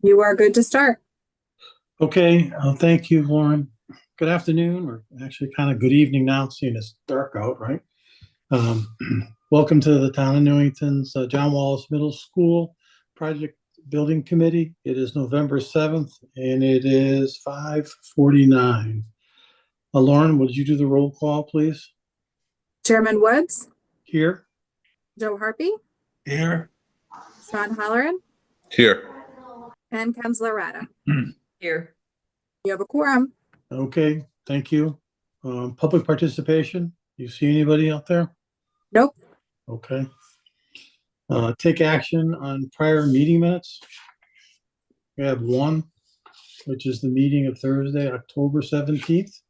You are good to start. Okay, thank you, Lauren. Good afternoon, or actually kind of good evening now, seeing it's dark out, right? Um, Welcome to the town of Newington's John Wallace Middle School Project Building Committee. It is November 7th, and it is 5:49. Lauren, would you do the roll call, please? Chairman Woods, Here? Joe Harpy, Here. Sean Halloran, Here. and Counselor Rada. Here. You have a quorum. Okay, thank you. Public participation, you see anybody out there? Nope. Okay. Take action on prior meeting minutes. We have one, which is the meeting of Thursday, October 17th.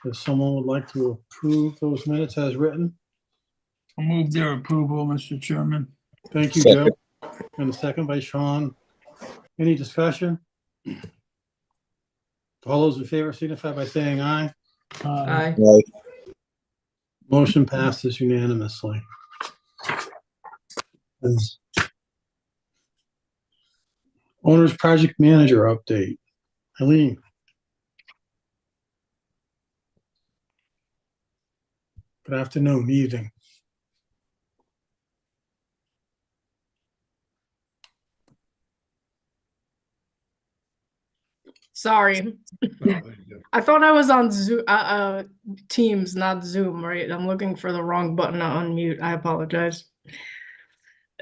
If someone would like to approve those minutes as written. I'll move their approval, Mr. Chairman. Thank you, Second. Joe. And a second by Sean. Any discussion? All those in favor signify by saying aye. Aye. Aye. Motion passes unanimously. Owner's project manager update. Eileen. Good afternoon, evening. Sorry. I thought I was on Zoom, Teams, not Zoom, right? I'm looking for the wrong button to unmute. I apologize.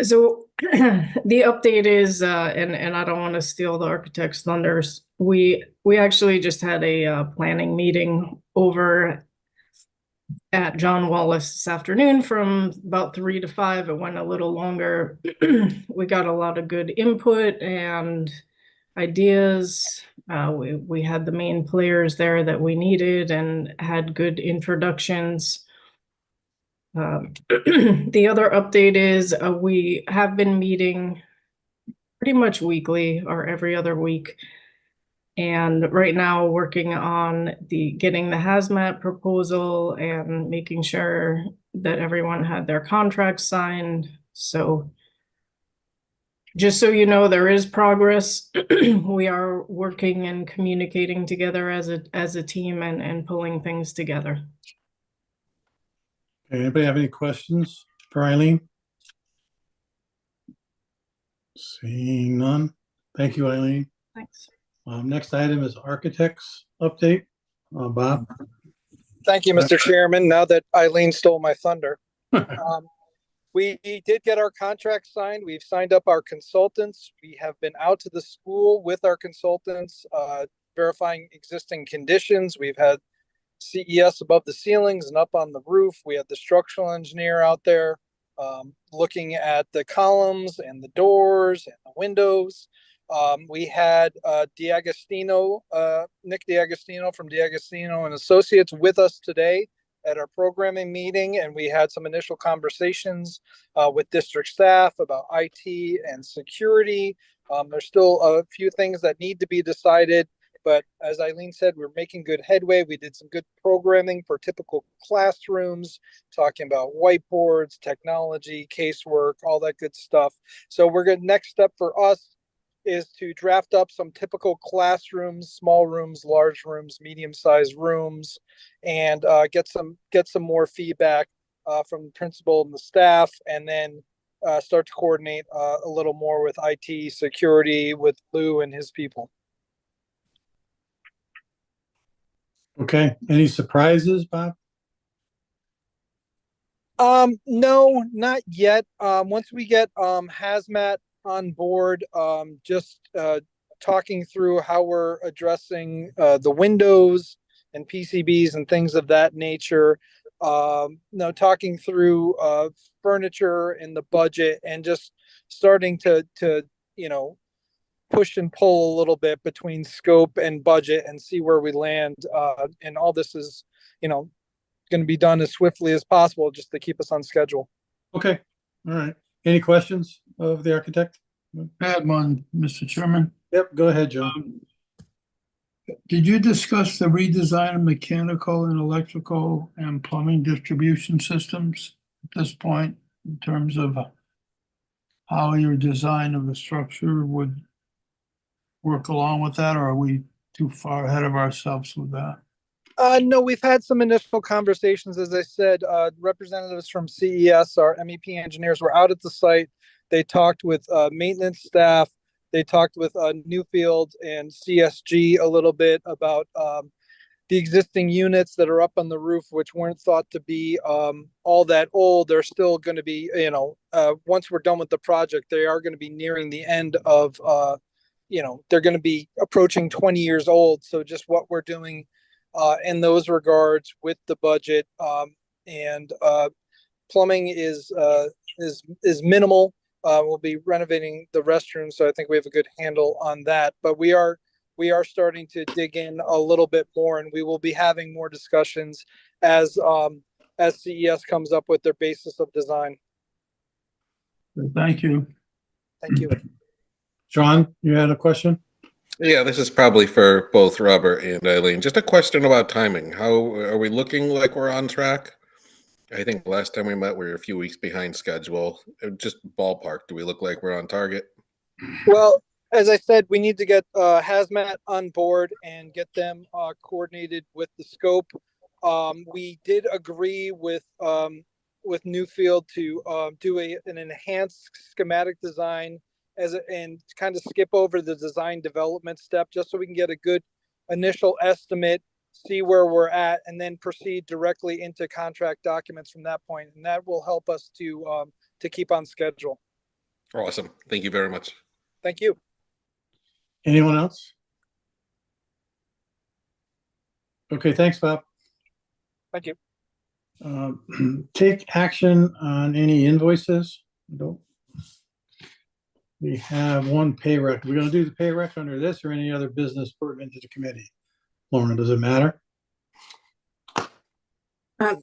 So the update is, and I don't want to steal the architect's thunders. We actually just had a planning meeting over at John Wallace this afternoon from about 3 to 5. It went a little longer. We got a lot of good input and ideas. We had the main players there that we needed and had good introductions. The other update is we have been meeting pretty much weekly or every other week. And right now working on getting the hazmat proposal and making sure that everyone had their contracts signed. So just so you know, there is progress. We are working and communicating together as a team and pulling things together. Anybody have any questions for Eileen? Seeing none. Thank you, Eileen. Thanks. Next item is architects update. Bob. Thank you, Mr. Chairman. Now that Eileen stole my thunder. We did get our contract signed. We've signed up our consultants. We have been out to the school with our consultants, verifying existing conditions. We've had CES above the ceilings and up on the roof. We had the structural engineer out there looking at the columns and the doors and the windows. We had Nick D'Agostino from D'Agostino and Associates with us today at our programming meeting, and we had some initial conversations with district staff about IT and security. There's still a few things that need to be decided, but as Eileen said, we're making good headway. We did some good programming for typical classrooms, talking about whiteboards, technology, casework, all that good stuff. So we're good. Next step for us is to draft up some typical classrooms, small rooms, large rooms, medium-sized rooms, and get some more feedback from the principal and the staff, and then start to coordinate a little more with IT, security, with Lou and his people. Okay. Any surprises, Bob? No, not yet. Once we get hazmat on board, just talking through how we're addressing the windows and PCBs and things of that nature. Talking through furniture and the budget, and just starting to push and pull a little bit between scope and budget and see where we land. And all this is, going to be done as swiftly as possible just to keep us on schedule. Okay. All right. Any questions of the architect? I had one, Mr. Chairman. Yep. Go ahead, Joe. Did you discuss the redesign of mechanical and electrical and plumbing distribution systems at this point in terms of how your design of the structure would work along with that, or are we too far ahead of ourselves with that? No, we've had some initial conversations. As I said, representatives from CES, our MEP engineers, were out at the site. They talked with maintenance staff. They talked with Newfield and CSG a little bit about the existing units that are up on the roof, which weren't thought to be all that old. They're still going to be, once we're done with the project, they are going to be nearing the end of, they're going to be approaching 20 years old. So just what we're doing in those regards with the budget, and plumbing is minimal. We'll be renovating the restroom, so I think we have a good handle on that. But we are starting to dig in a little bit more, and we will be having more discussions as CES comes up with their basis of design. Thank you. Thank you. Sean, you had a question? Yeah, this is probably for both Robert and Eileen. Just a question about timing. How are we looking like we're on track? I think last time we met, we were a few weeks behind schedule. Just ballpark, do we look like we're on target? Well, as I said, we need to get Hazmat on board and get them coordinated with the scope. We did agree with Newfield to do an enhanced schematic design and kind of skip over the design development step, just so we can get a good initial estimate, see where we're at, and then proceed directly into contract documents from that point. And that will help us to keep on schedule. Awesome. Thank you very much. Thank you. Anyone else? Okay, thanks, Bob. Thank you. Take action on any invoices. Nope. We have one pay rec. We're going to do the pay rec under this or any other business pertinent to the committee. Lauren, does it matter?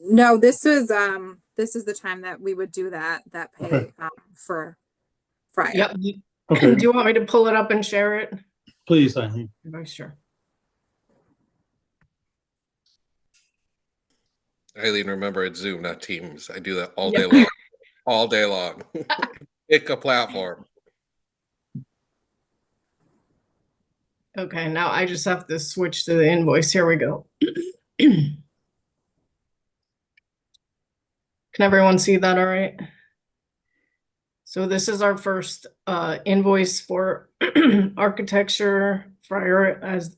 No, this is the time that we would do that pay Okay. For Friday. Yep. Okay, Do you want me to pull it up and share it? please, Eileen. Sure. Eileen, remember it's Zoom, not Teams. I do that all day long. All day long. Pick a platform. Okay, now I just have to switch to the invoice. Here we go. Can everyone see that all right? So this is our first invoice for architecture. Friar, as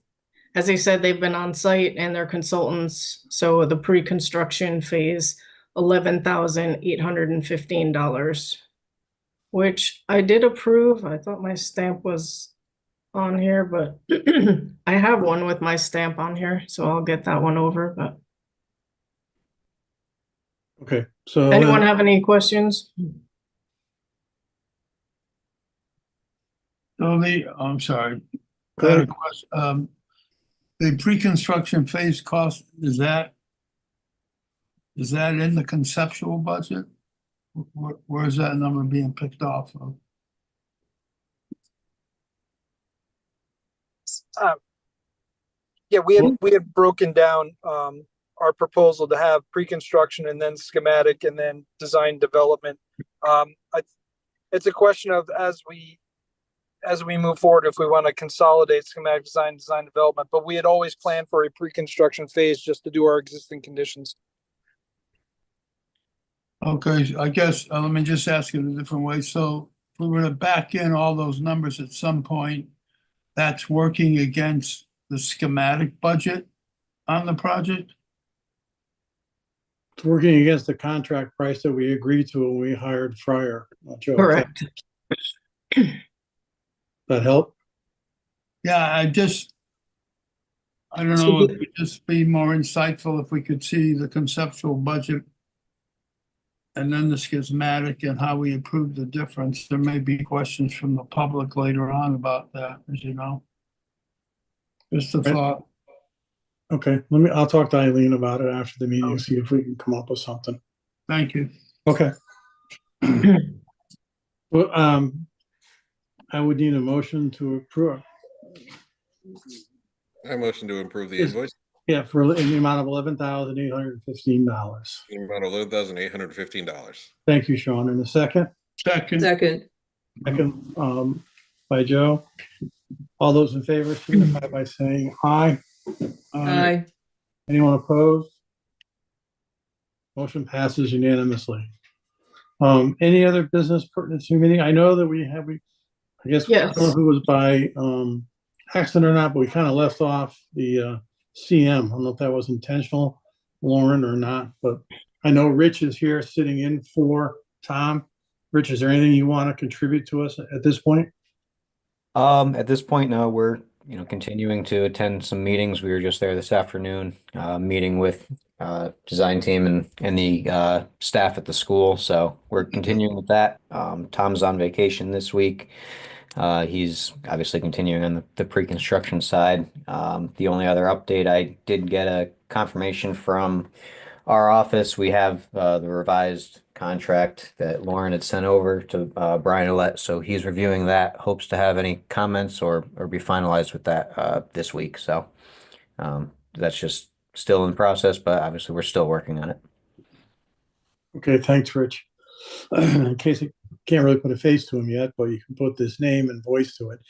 they said, they've been on site and they're consultants. So the pre-construction phase, $11,815, which I did approve. I thought my stamp was on here, but I have one with my stamp on here, so I'll get that one over. But Okay, so anyone have any questions? So I'm sorry. Go I had a ahead. question. The pre-construction phase cost, is that in the conceptual budget? Where is that number being picked off of? Yeah, we had broken down our proposal to have pre-construction and then schematic and then design development. It's a question of as we move forward, if we want to consolidate schematic design development, but we had always planned for a pre-construction phase just to do our existing conditions. Okay, I guess, let me just ask it a different way. So if we were to back in all those numbers at some point, that's working against the schematic budget on the project? It's working against the contract price that we agreed to when we hired Friar. Not sure. Correct. That help? Yeah, I don't know, it would just be more insightful if we could see the conceptual budget and then the schematic and how we approve the difference. There may be questions from the public later on about that, as you know. Just a Right. thought. Okay, I'll talk to Eileen about it after the meeting and see if we can come up with something. Thank you. Okay. Well, I would need a motion to approve. I motion to approve the Is- invoice. Yeah, for in the amount of $11,815. In amount of $11,815. Thank you, Sean. And the second Second. by Joe. All those in favor signify by saying aye. Aye. Anyone opposed? Motion passes unanimously. Any other business pertinent to the meeting? I know that I guess, I don't know Yes. if it was by accident or not, but we kind of left off the CM. I don't know if that was intentional, Lauren, or not, but I know Rich is here sitting in for Tom. Rich, is there anything you want to contribute to us at this point? At this point, no, we're, continuing to attend some meetings. We were just there this afternoon, meeting with design team and the staff at the school. So we're continuing with that. Tom's on vacation this week. He's obviously continuing on the pre-construction side. The only other update, I did get a confirmation from our office. We have the revised contract that Lauren had sent over to Brian Ouellette, so he's reviewing that. Hopes to have any comments or be finalized with that this week. So that's just still in process, but obviously we're still working on it. Okay, thanks, Rich. In case you can't really put a face to him yet, but you can put this name and voice to it.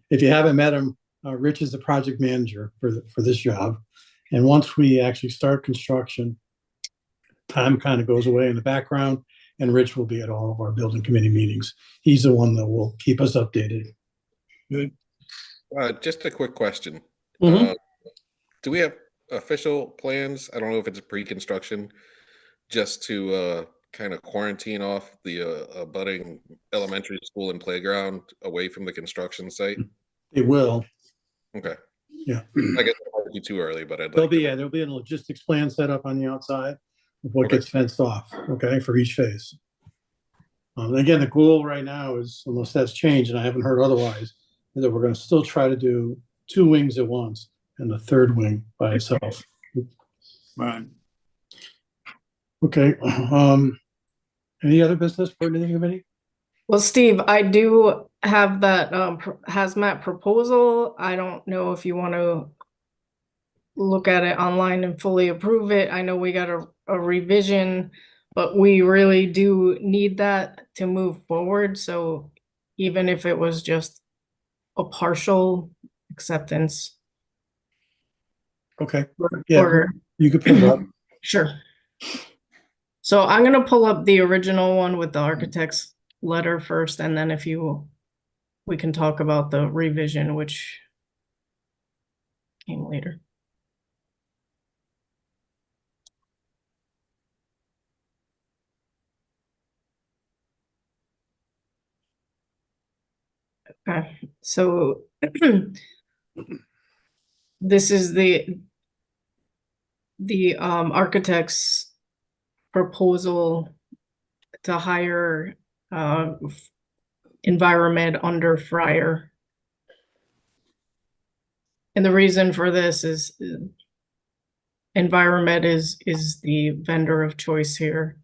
If you haven't met him, Rich is the project manager for this job. And once we actually start construction, Tom kind of goes away in the background, and Rich will be at all of our building committee meetings. He's the one that will keep us updated. Good. Just a quick question. Mhm. Do we have official plans? I don't know if it's pre-construction, just to kind of quarantine off the abutting elementary school and playground away from the construction site? It will. Okay. Yeah. I guess it might be too early, but I'd There'll like be, to. there'll be a logistics plan set up on the outside of what Okay. gets fenced off, okay, for each phase. Again, the goal right now is, unless that's changed, and I haven't heard otherwise, is that we're going to still try to do 2 wings at once and the third wing by itself. Right. Okay. Any other business for anything committee? Well, Steve, I do have that hazmat proposal. I don't know if you want to look at it online and fully approve it. I know we got a revision, but we really do need that to move forward. So even if it was just a partial acceptance. Okay. Yeah, Or you could put it up. sure. So I'm gonna pull up the original one with the architect's letter first, and then we can talk about the revision, which came later. Okay, so this is the architect's proposal to hire Environment under Fryer. And the reason for this is Environment is the vendor of choice here.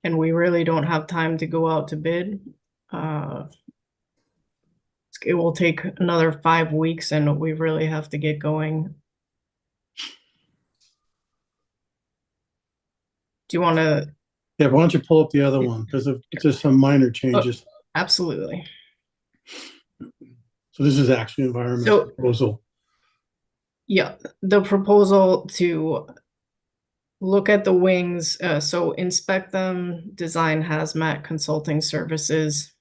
And we really don't have time to go out to bid. It will take another 5 weeks, and we really have to get going. Do you want to? Yeah, why don't you pull up the other one? Because of just some minor changes. Absolutely. So this is actually environmental proposal. Yeah, the proposal to look at the wings, so inspect them, design hazmat consulting services.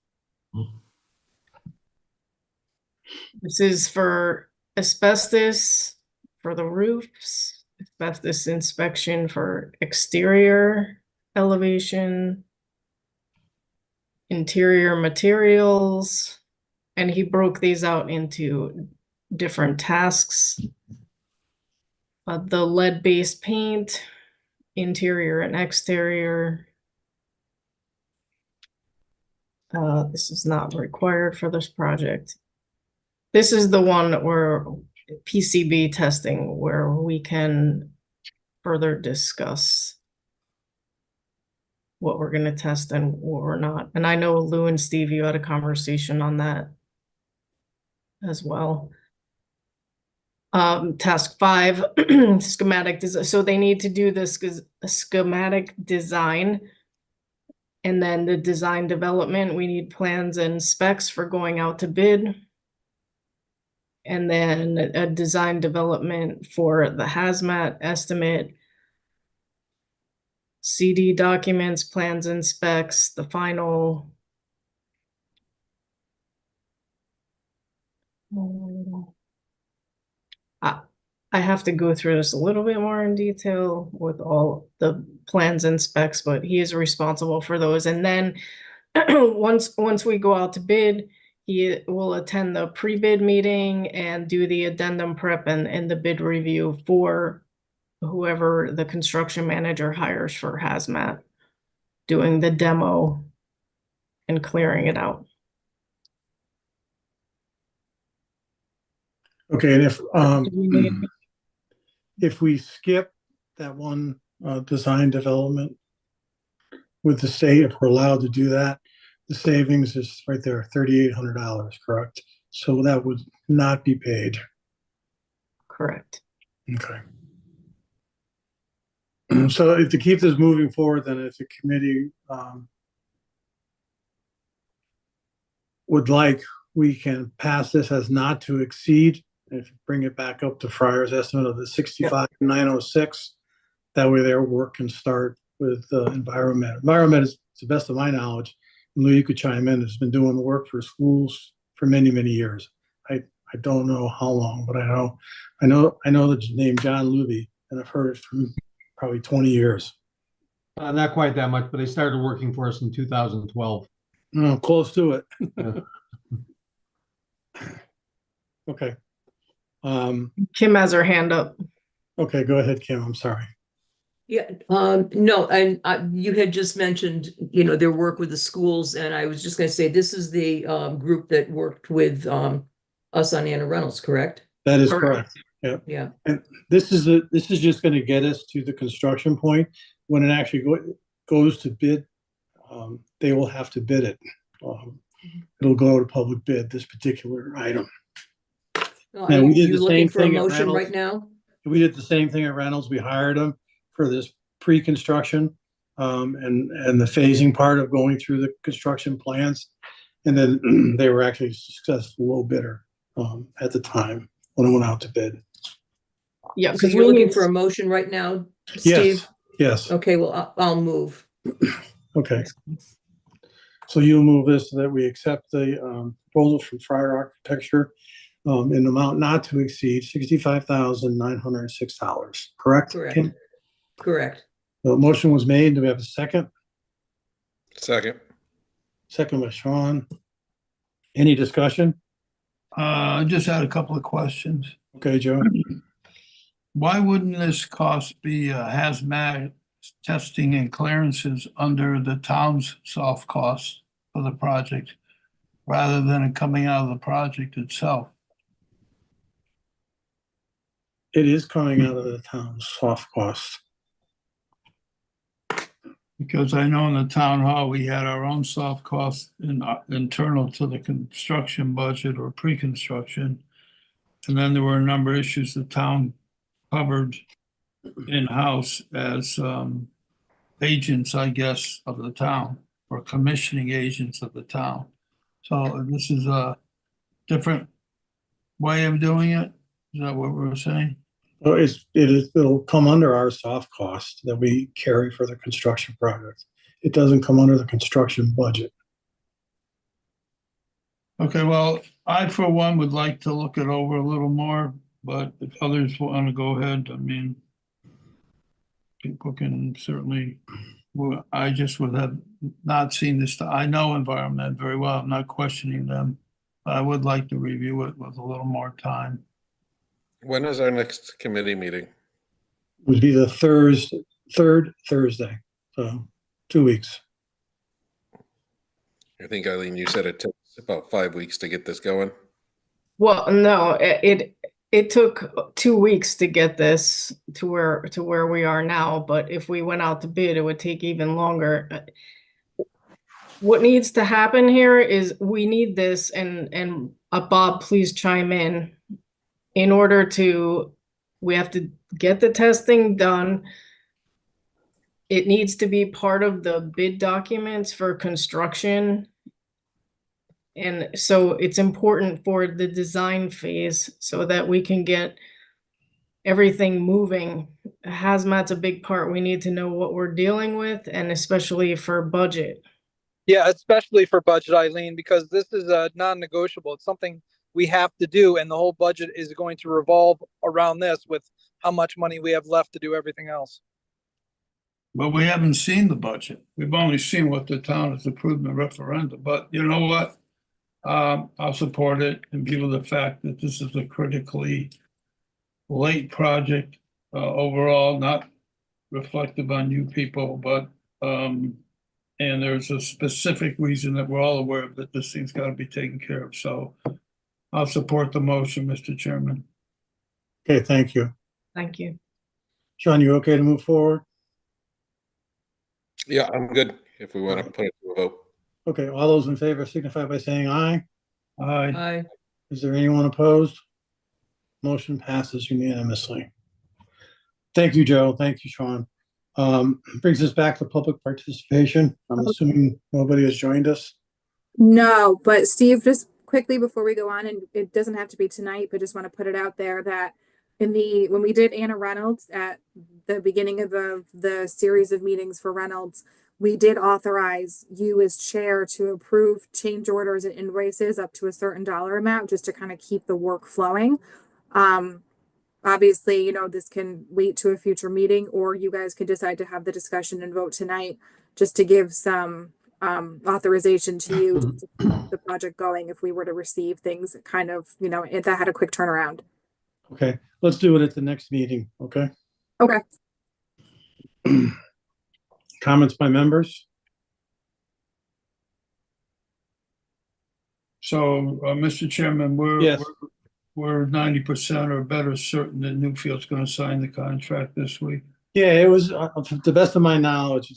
This is for asbestos for the roofs, asbestos inspection for exterior elevation, interior materials, and he broke these out into different tasks. The lead-based paint, interior and exterior. This is not required for this project. This is the one where PCB testing, where we can further discuss what we're going to test and what we're not. And I know Lou and Steve, you had a conversation on that as well. Task 5, schematic design. So they need to do this schematic design And then the design development, we need plans and specs for going out to bid. And then a design development for the hazmat estimate, CD documents, plans and specs, the final. I have to go through this a little bit more in detail with all the plans and specs, but he is responsible for those. And then once we go out to bid, he will attend the pre-bid meeting and do the addendum prep and the bid review for whoever the construction manager hires for hazmat, doing the demo and clearing it out. Okay, and Do we need- if we skip that one design development with the state, if we're allowed to do that, the savings is right there, $3,800, correct? So that would not be paid. Correct. Okay. So to keep this moving forward, then if the committee would like, we can pass this as not to exceed. If you bring it back up to Fryer's estimate of the 65,906, that way their work can start with environment. Environment is, to the best of my knowledge, and Lou, you could chime in, has been doing the work for schools for many, many years. I don't know how long, but I know the name John Luby, and I've heard it for probably 20 years. Not quite that much, but they started working for us in 2012. Close to it. Yeah. Okay. Kim has her hand up. Okay, go ahead, Kim. I'm sorry. Yeah, no, and you had just mentioned, their work with the schools, and I was just gonna say, this is the group that worked with us on Anna Reynolds, correct? That is Correct. correct. Yeah. Yeah, And this is just going to get us to the construction point. When it actually goes to bid, they will have to bid it. It'll go to public bid, this particular item. Are And we did you the looking same for a thing at motion Reynolds. right now? We did the same thing at Reynolds. We hired them for this pre-construction and the phasing part of going through the construction plans. And then they were actually a successful low bidder at the time when it went out to bid. Yeah, So because you're we looking need for a motion right now, Steve? Yes. Okay, well, I'll move. Okay. So you'll move this so that we accept the proposal from Fryer Architecture in an amount not to exceed $65,906, correct? Correct. Kim? Correct. The motion was made. Do we have a second? Second. Second by Sean. Any discussion? I just had a couple of questions. Okay, Joe. Why wouldn't this cost be hazmat testing and clearances under the town's soft costs for the project, rather than it coming out of the project itself? It is coming out of the town's soft costs. Because I know in the town hall, we had our own soft costs internal to the construction budget or pre-construction. And then there were a number of issues the town covered in-house as agents, I guess, of the town, or commissioning agents of the town. So this is a different way of doing it? Is that what we're saying? Well, it'll come under our soft cost that we carry for the construction project. It doesn't come under the construction budget. Okay, well, I, for one, would like to look it over a little more, but if others want to go ahead, I mean, people can certainly, well, I just would have not seen this. I know environment very well. I'm not questioning them, but I would like to review it with a little more time. When is our next committee meeting? Would be the third Thursday, so 2 weeks. I think, Eileen, you said it took about 5 weeks to get this going. Well, no, it took 2 weeks to get this to where we are now, but if we went out to bid, it would take even longer. What needs to happen here is we need this, and Bob, please chime in order to, we have to get the testing done, it needs to be part of the bid documents for construction. And so it's important for the design phase so that we can get everything moving. Hazmat's a big part. We need to know what we're dealing with, and especially for budget. Yeah, especially for budget, Eileen, because this is a non-negotiable. It's something we have to do, and the whole budget is going to revolve around this with how much money we have left to do everything else. But we haven't seen the budget. We've only seen what the town has approved in the referendum. But you know what? I'll support it in view of the fact that this is a critically late project overall, not reflective on you people, but and there's a specific reason that we're all aware of that this thing's got to be taken care of. So I'll support the motion, Mr. Chairman. Okay, thank you. Thank you. Sean, you okay to move forward? Yeah, I'm good if we want to put it to a vote. Okay, all those in favor signify by saying aye. Aye. Aye. Is there anyone opposed? Motion passes unanimously. Thank you, Joe. Thank you, Sean. Brings us back to public participation. I'm assuming nobody has joined us. No, but Steve, just quickly before we go on, and it doesn't have to be tonight, but just want to put it out there that when we did Anna Reynolds at the beginning of the series of meetings for Reynolds, we did authorize you as chair to approve change orders and invoices up to a certain dollar amount, just to kind of keep the work flowing. Obviously, this can wait to a future meeting, or you guys could decide to have the discussion and vote tonight, just to give some authorization to you to keep the project going if we were to receive things kind of, that had a quick turnaround. Okay, let's do it at the next meeting, okay? Okay. Comments by members? So, Mr. Chairman, Yes. we're 90% or better certain that Newfield's going to sign the contract this week. Yeah, it was, to the best of my knowledge,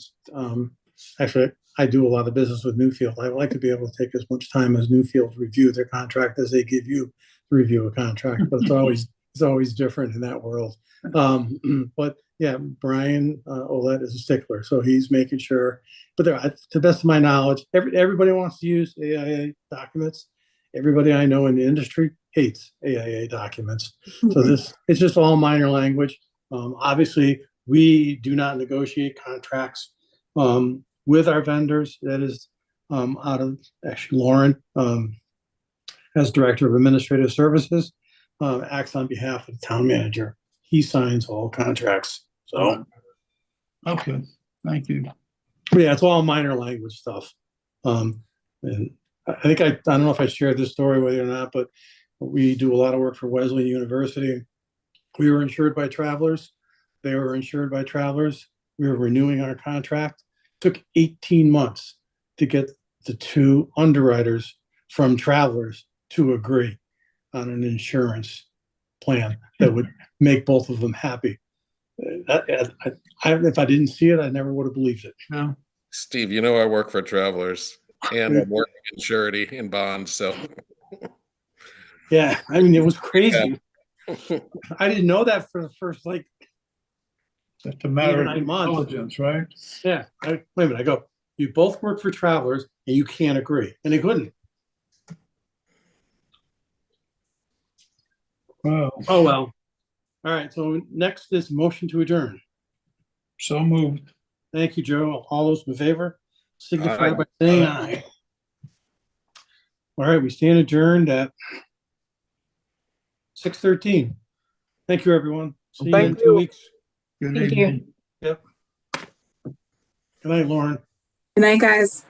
actually, I do a lot of business with Newfield. I like to be able to take as much time as Newfield to review their contract as they give you to review a contract, but it's always different in that world. But yeah, Brian Olet is a stickler, so he's making sure. But to the best of my knowledge, everybody wants to use AIA documents. Everybody I know in the industry hates AIA documents. So it's just all minor language. Obviously, we do not negotiate contracts with our vendors. That is actually Lauren, as Director of Administrative Services, acts on behalf of the town manager. He signs all contracts. So, okay, thank you. but yeah, it's all minor language stuff. And I think I don't know if I shared this story with you or not, but we do a lot of work for Wesleyan University. We were insured by Travelers. They were insured by Travelers. We were renewing our contract. Took 18 months to get the two underwriters from Travelers to agree on an insurance plan that would make both of them happy. If I didn't see it, I never would have believed it. No. Steve, I work for Travelers and I'm working in surety and bonds, so. Yeah, I mean, it was crazy. Yeah. I didn't know that for the first It's a matter of 9 months. intelligence, right? Yeah. Wait a minute. I go, you both work for Travelers and you can't agree. And they couldn't. Wow. Oh, well. All right. So next is motion to adjourn. So moved. Thank you, Joe. All those in favor signify Aye. by saying aye. All right. We stand adjourned at 6:13. Thank you, everyone. See you in Thank 2 you. weeks. Good Thank you. evening. Yep. Good night, Lauren. Good night, guys.